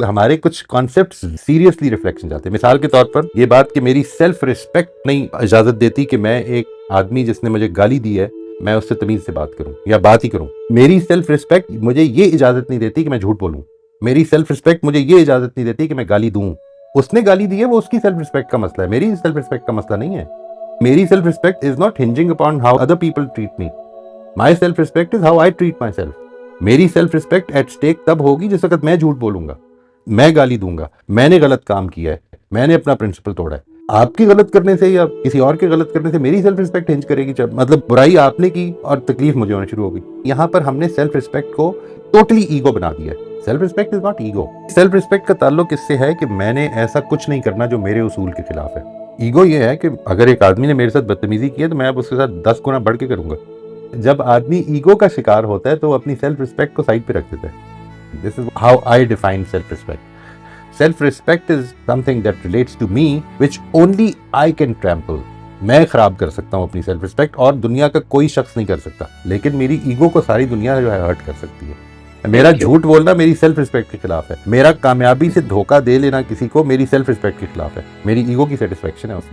हमारे कुछ concepts seriously reflection जाते हैं। मिसाल के तौर पर ये बात कि मेरी सेल्फ रिस्पेक्ट नहीं इजाजत देती कि मैं एक आदमी जिसने मुझे गाली दी है मैं उससे तमीज से बात करूं या बात ही करूं। मेरी सेल्फ रिस्पेक्ट मुझे ये इजाजत नहीं देती कि मैं झूठ बोलूं। मेरी सेल्फ रिस्पेक्ट मुझे ये इजाजत नहीं देती कि मैं गाली दूं। उसने गाली दी है वो उसकी सेल्फ रिस्पेक्ट का मसला है, मेरी सेल्फ रिस्पेक्ट का मसला नहीं है। मेरी self respect is not hinging upon how other people treat me. My self respect is how I treat myself. मेरी सेल्फ रिस्पेक्ट एट स्टेक तब होगी जिस वक्त मैं झूठ बोलूंगा, मैं गाली दूंगा, मैंने गलत काम किया है, मैंने अपना प्रिंसिपल तोड़ा है। आपकी गलत करने से या किसी और के गलत करने से मेरी सेल्फ रिस्पेक्ट हिंज करेगी, मतलब बुराई आपने की और तकलीफ मुझे होनी शुरू हो गई। यहाँ पर हमने सेल्फ रिस्पेक्ट को टोटली ईगो बना दिया है। Self respect is not ego. Self respect का ताल्लुक इससे है कि मैंने ऐसा कुछ नहीं करना जो मेरे उसूल के खिलाफ है। ईगो ये है कि अगर एक आदमी ने मेरे साथ बदतमीजी की है तो मैं अब उसके साथ 10 गुना बढ़ के करूंगा। जब आदमी ईगो का शिकार होता है तो अपनी सेल्फ रिस्पेक्ट को साइड पे रख देता है। This is how I define self respect. Self respect is something that relates to me which only I can trample. मैं खराब कर सकता हूं अपनी सेल्फ रिस्पेक्ट और दुनिया का कोई शख्स नहीं कर सकता, लेकिन मेरी ईगो को सारी दुनिया जो है हर्ट कर सकती है। मेरा झूठ बोलना मेरी सेल्फ रिस्पेक्ट के खिलाफ है। मेरा कामयाबी से धोखा दे लेना किसी को मेरी सेल्फ रिस्पेक्ट के खिलाफ है। मेरी ईगो की सेटिस्फेक्शन है उसमें।